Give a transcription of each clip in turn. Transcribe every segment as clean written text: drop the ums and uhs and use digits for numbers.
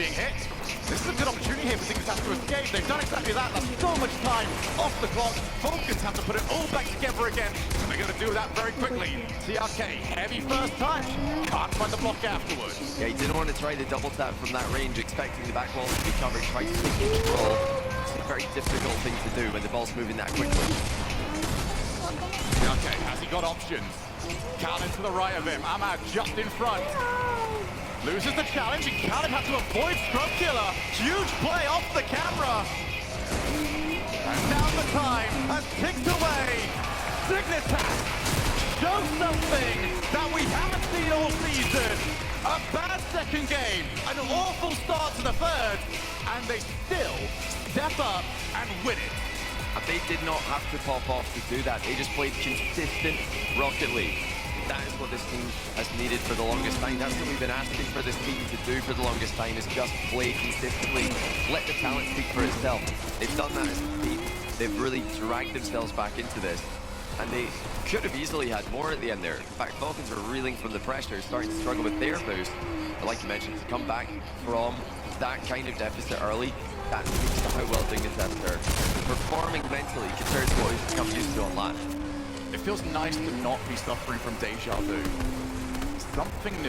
being hit. This is a good opportunity here for Dignitas to escape. They've done exactly that. That's so much time off the clock. Falcons have to put it all back together again. And they're going to do that very quickly. TRK, heavy first touch. Can't find the block afterwards. Yeah, he didn't want to try the double tap from that range, expecting the back wall to be covered, trying to take control. It's a very difficult thing to do when the ball's moving that quickly. TRK, has he got options? Khaled to the right of him. Ahmad just in front. Loses the challenge, and Khaled had to avoid Scrub Killer. Huge play off the camera. And now the time has ticked away. Dignitas show something that we haven't seen all season. A bad second game, an awful start to the third, and they still step up and win it. And they did not have to pop off to do that. They just played consistent Rocket League. That is what this team has needed for the longest time. That's what we've been asking for this team to do for the longest time, is just play consistently. Let the talent speak for itself. They've done that as a team. They've really dragged themselves back into this. And they could have easily had more at the end there. In fact, Falcons are reeling from the pressure, starting to struggle with their boost. But like you mentioned, to come back from that kind of deficit early, that speaks to how well Dignitas are performing mentally compared to what we've become used to on LAN. It feels nice to not be suffering from deja vu. Something new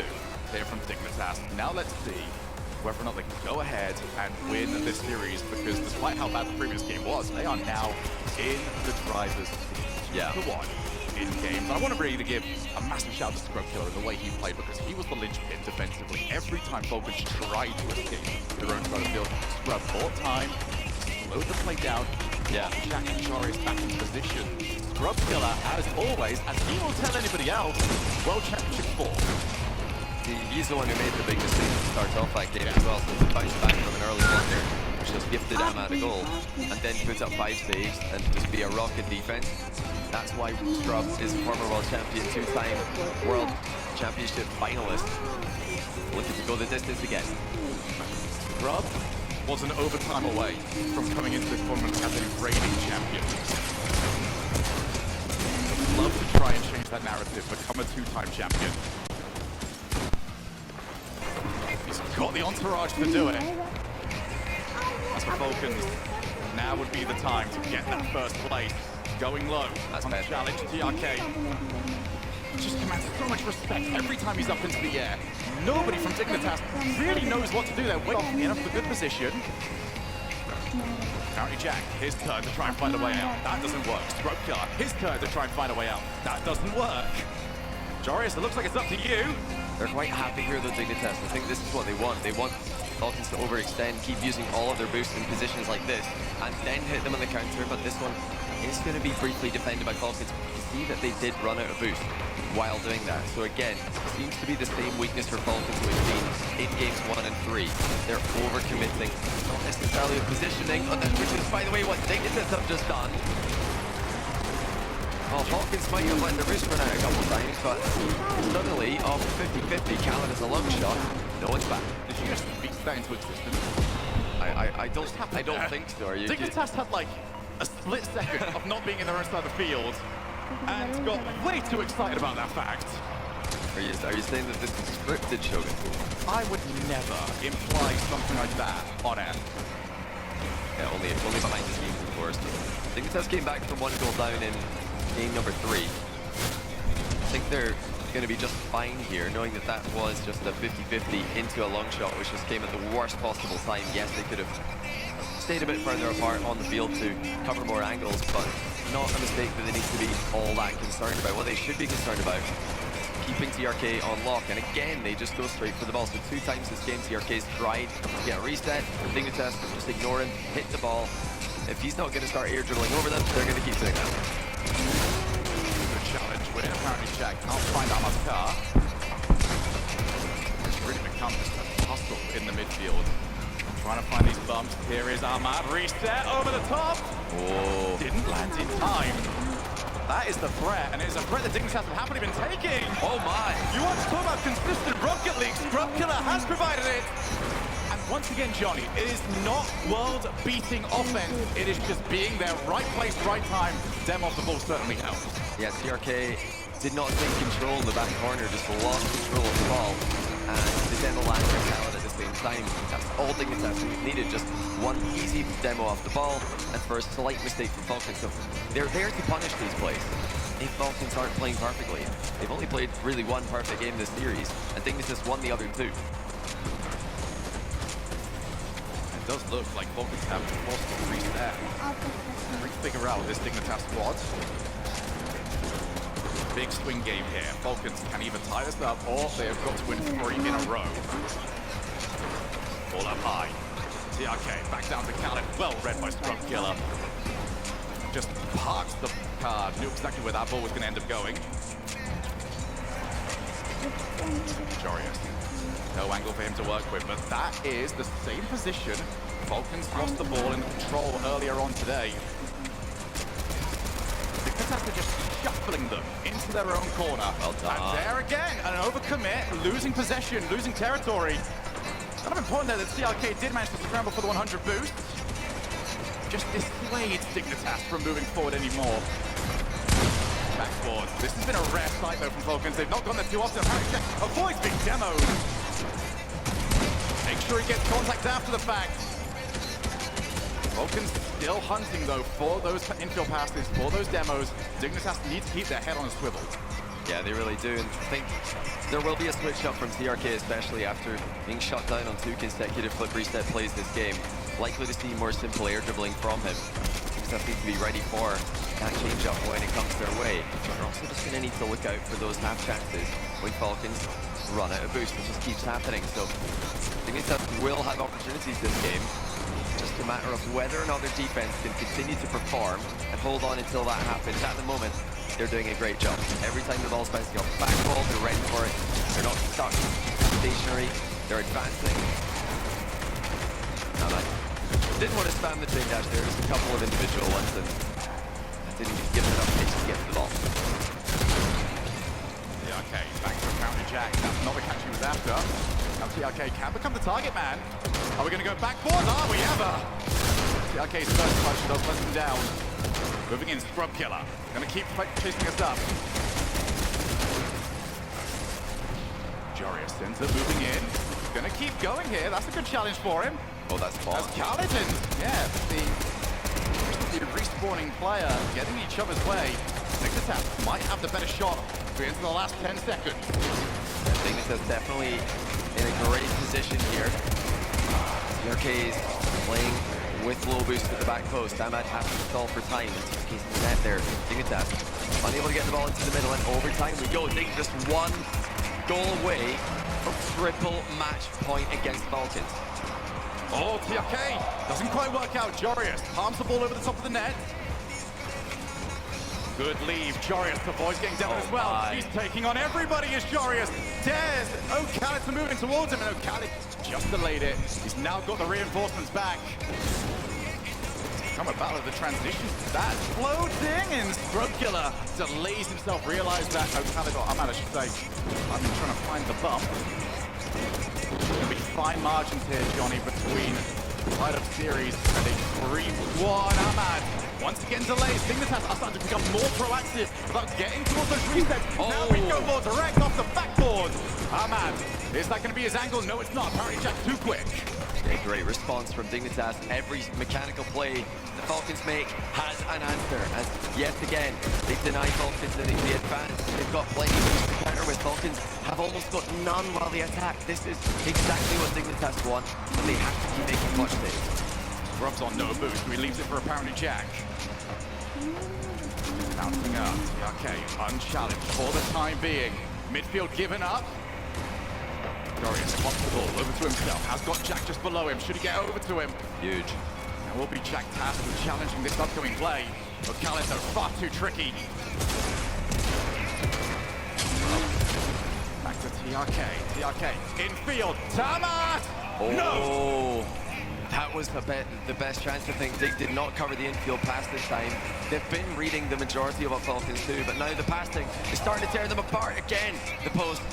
here from Dignitas. Now let's see whether or not they can go ahead and win this series, because despite how bad the previous game was, they are now in the driver's seat. Yeah. The one in games. I want to really give a massive shout to Scrub Killer and the way he played, because he was the linchpin defensively. Every time Falcons tried to escape their own side of the field, Scrub bought time, slowed the play down. Yeah. Jack and Joris back in position. Scrub Killer, as always, as he will tell anybody else, World Championship 4. He's the one who made the big mistake to start off that game as well, so he bounced back from an early blunder, which just gifted Ahmad a goal, and then put up 5 saves and just be a rocket defense. That's why Scrub is a former world champion, 2-time world championship finalist, looking to go the distance again. Scrub was an overtime away from coming into this tournament as a reigning champion. Would love to try and change that narrative, become a 2-time champion. He's got the entourage to do it. As for Falcons, now would be the time to get that first place. Going low. That's on the bad. challenge. TRK just commands so much respect every time he's up into the air. Nobody from Dignitas really knows what to do. They're waiting in for good position. Currently Jack, his turn to try and find a way out. That doesn't work. Scrub Killer, his turn to try and find a way out. That doesn't work. Joris, it looks like it's up to you. They're quite happy here though, Dignitas. I think this is what they want. They want Falcons to overextend, keep using all of their boosts in positions like this, and then hit them on the counter, but this one is going to be briefly defended by Falcons. You see that they did run out of boost while doing that. So again, seems to be the same weakness for Falcons we've seen in games 1 and 3. They're overcommitting, not necessarily with positioning, which is, by the way, what Dignitas have just done. Well, Falcons might have let the boost run out a couple of times, but suddenly, off 50-50, Khaled has a long shot, no one's back. Did you just speak that into existence? I don't think so. Are you? Dignitas had like a split second of not being in their own side of the field and got way too excited about that fact. Are you saying that this is scripted, Shogun? I would never imply something like that on air. Yeah, only behind the scenes, of course. Dignitas came back from 1 goal down in game number 3. I think they're going to be just fine here, knowing that that was just a 50-50 into a long shot, which just came at the worst possible time. Yes, they could have stayed a bit further apart on the field to cover more angles, but not a mistake that they need to be all that concerned about. What they should be concerned about, keeping TRK on lock, and again, they just go straight for the ball. So 2 times this game, TRK's tried to get a reset. Dignitas just ignore him, hit the ball. If he's not going to start air dribbling over them, they're going to keep doing that. Good challenge where apparently Jack can't find Ahmad's car. It's really become just a hustle in the midfield. Trying to find these bumps. Here is Ahmad. Reset over the top. Oh. Didn't land in time. That is the threat, and it is a threat that Dignitas have happily been taking. Oh my. You want to talk about consistent Rocket League? Scrub Killer has provided it. And once again, Johnny, it is not world-beating offense. It is just being there, right place, right time. Dem off the ball certainly helps. Yeah, TRK did not take control in the back corner, just lost control of the ball. And the demo land for Khaled at the same time. That's all Dignitas needed, just one easy demo off the ball, and for a slight mistake from Falcons. So they're there to punish these plays. If Falcons aren't playing perfectly, they've only played really one perfect game this series, and Dignitas won the other two. It does look like Falcons have forced to reset. Figure out this Dignitas squad. Big swing game here. Falcons can either tie this up or they have got to win 3 in a row. Ball up high. TRK back down to Khaled. Well read by Scrubkilla. Just parked the car. Knew exactly where that ball was going to end up going. Jorius. No angle for him to work with, but that is the same position Falcons lost the ball in control earlier on today. Dignitas are just shuffling them into their own corner. Well done. And there again, an overcommit, losing possession, losing territory. Kind of important there that CRK did manage to scramble for the 100 boost. Just dissuades Dignitas from moving forward anymore. Backboard. This has been a rare sight though from Falcons. They've not gone there too often. Apparently Jack avoids being demoed. Make sure he gets contact after the fact. Falcons still hunting though for those infield passes, for those demos. Dignitas need to keep their head on a swivel. Yeah, they really do, and I think there will be a switch up from TRK, especially after being shut down on 2 consecutive flip reset plays this game. Likely to see more simple air dribbling from him. Dignitas need to be ready for that change up when it comes their way. They're also just going to need to look out for those half chances when Falcons run out of boost. It just keeps happening, so Dignitas will have opportunities this game. Just a matter of whether or not their defense can continue to perform and hold on until that happens. At the moment, they're doing a great job. Every time the ball's bouncing off the back ball, they're ready for it. They're not stuck stationary. They're advancing. Now that didn't want to spam the chain dash there. Just a couple of individual ones, and that didn't give them enough pace to get to the ball. Yeah, okay, back to a counter jack. That's not the catch he was after. Now TRK can become the target man. Are we going to go backboard? Are we ever? TRK's first touch does let him down. Moving in, Scrubkilla. Going to keep chasing us up. Jorius ends up moving in. Going to keep going here. That's a good challenge for him. Oh, that's fun. As Carleton, yeah, the respawning player getting each other's way. Dignitas might have the better shot into the last 10 seconds. I think this is definitely in a great position here. TRK is playing with low boost at the back post. Ahmad has to stall for time. TRK's in the net there. Dignitas unable to get the ball into the middle, and overtime we go. Dignitas 1 goal away from triple match point against Falcons. Oh, TRK doesn't quite work out. Jorius palms the ball over the top of the net. Good leave. Jorius avoids getting down as well. My. He's taking on everybody as Jorius dares O'Callaghan to move in towards him, and O'Callaghan just delayed it. He's now got the reinforcements back. Come about with the transition. That floating, and Scrubkilla delays himself. Realize that O'Callaghan, or Ahmad, I should say, I've been trying to find the bump. There'll be fine margins here, Johnny, between side of series and a 3-1 Ahmad. Once again delays. Dignitas are starting to become more proactive about getting towards those resets. Oh. Now we go more direct off the backboard. Ahmad, is that going to be his angle? No, it's not. Apparently Jack too quick. A great response from Dignitas. Every mechanical play the Falcons make has an answer. As yet again, they deny Falcons the advance. They've got plenty of boost to counter with. Falcons have almost got none while they attack. This is exactly what Dignitas want, and they have to keep making clutch saves. Grub's on no boost. He leaves it for apparently Jack. Bouncing up. Okay, unchallenged for the time being. Midfield given up. Jorius pops the ball over to himself. Has got Jack just below him. Should he get over to him? Huge. Now will be Jack tasked with challenging this upcoming play. But Khaled, though, far too tricky. Back to TRK. TRK infield. Tamat! Oh, No! that was the best chance. I think Dig did not cover the infield pass this time. They've been reading the majority of what Falcons do, but now the passing is starting to tear them apart again. The post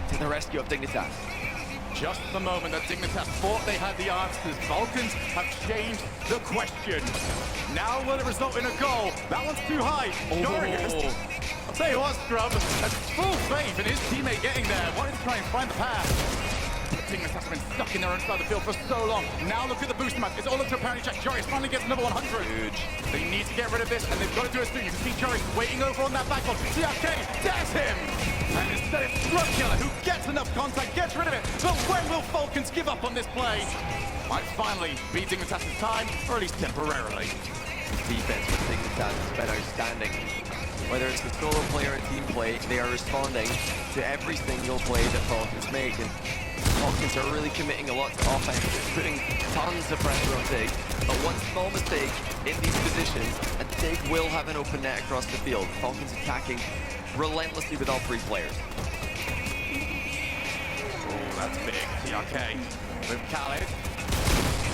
to the rescue of Dignitas. Just the moment that Dignitas thought they had the answers, Falcons have changed the question. Now will it result in a goal? That one's too high. Jorius, I'll tell you what, Scrub, has full faith in his teammate getting there. Wanted to try and find the pass. But Dignitas has been stuck in there inside the field for so long. Now look at the booster map. It's all up to apparently Jack. Joris finally gets another 100. Huge. They need to get rid of this, and they've got to do it soon. You can see Joris waiting over on that backboard. TRK dares him! And instead it's Scrubkiller who gets enough contact, gets rid of it. But when will Falcons give up on this play? Might finally beat Dignitas' time, or at least temporarily. Defense for Dignitas has been outstanding. Whether it's a solo player or team play, they are responding to every single play that Falcons make. And Falcons are really committing a lot to offense, putting tons of pressure on Dig. But one small mistake in these positions, and Dig will have an open net across the field. Falcons attacking relentlessly with all three players. Oh, that's big. TRK with Khaled.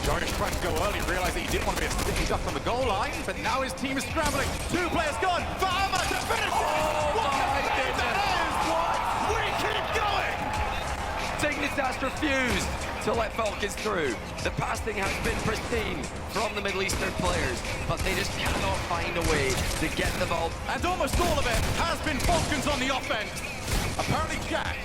Joris tried to go early, realized that he didn't want to be a sitting duck on the goal line, but now his team is scrambling. Two players gone. Fama to finish it! What a save that is! What? We keep going! Dignitas refused to let Falcons through. The passing has been pristine from the Middle Eastern players, but they just cannot find a way to get the ball. And almost all of it has been Falcons on the offense. Apparently Jack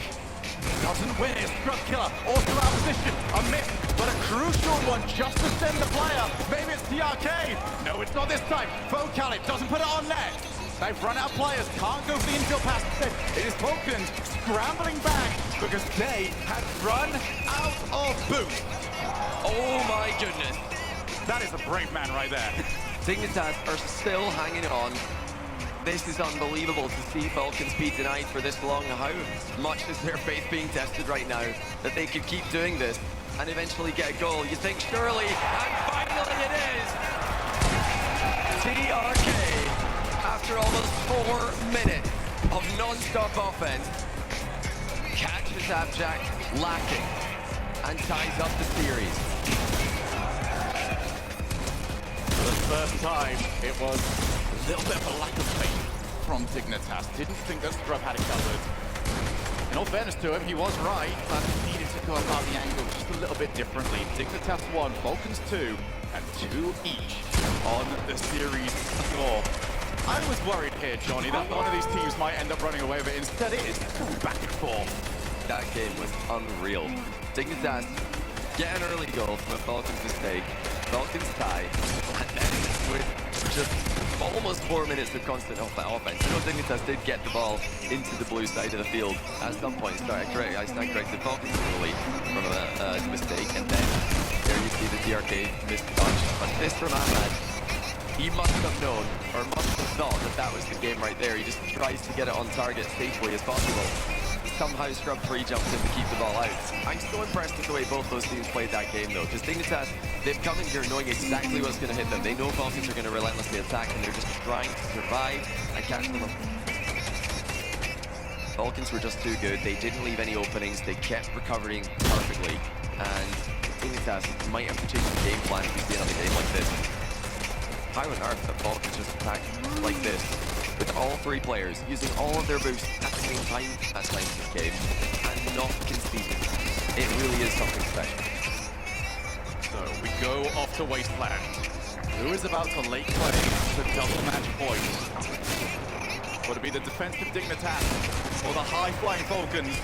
doesn't win his Scrubkiller. Also out of position. A miss, but a crucial one just to send the player. Maybe it's TRK. No, it's not this time. Faux Khaled doesn't put it on net. They've run out of players. Can't go for the infield pass. Instead, it is Falcons scrambling back because they had run out of boost. Oh my goodness. That is a brave man right there. Dignitas are still hanging on. This is unbelievable to see Falcons be denied for this long. How much is their faith being tested right now that they could keep doing this and eventually get a goal? You think surely, and finally it is! TRK, after almost 4 minutes of non-stop offense, catches Abject lacking and ties up the series. For the first time, it was a little bit of a lack of faith from Dignitas. Didn't think that Scrub had it covered. In all fairness to him, he was right, but he needed to go about the angle just a little bit differently. Dignitas 1, Falcons 2, and 2 each on the series score. I was worried here, Johnny, that one of these teams might end up running away with it. Instead, it is going back and forth. That game was unreal. Dignitas get an early goal from a Falcons mistake. Falcons tie, and then with just almost 4 minutes of constant offense. You know, Dignitas did get the ball into the blue side of the field at some point. I stand corrected. Falcons early from a mistake, and then there you see the TRK missed touch. But this from Ahmad, he must have known, or must have thought that that was the game right there. He just tries to get it on target safely as possible. Somehow Scrub free jumps in to keep the ball out. I'm so impressed with the way both those teams played that game though, because Dignitas, they've come in here knowing exactly what's going to hit them. They know Falcons are going to relentlessly attack, and they're just trying to survive and catch them up. Falcons were just too good. They didn't leave any openings. They kept recovering perfectly, and Dignitas might have to change the game plan if we see another game like this. How on earth the Falcons just attack like this, with all three players using all of their boosts at the same time at times this game, and not conceding? It really is something special. So we go off to Wasteland. Who is about to late play the double match point? Would it be the defensive Dignitas or the high-flying Falcons?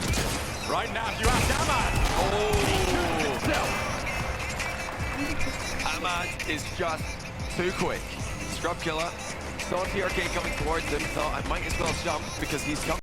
Right now, you have Ahmad. Oh! Ahmad is just too quick. Scrubkiller saw TRK coming towards him, thought I might as well jump because he's coming.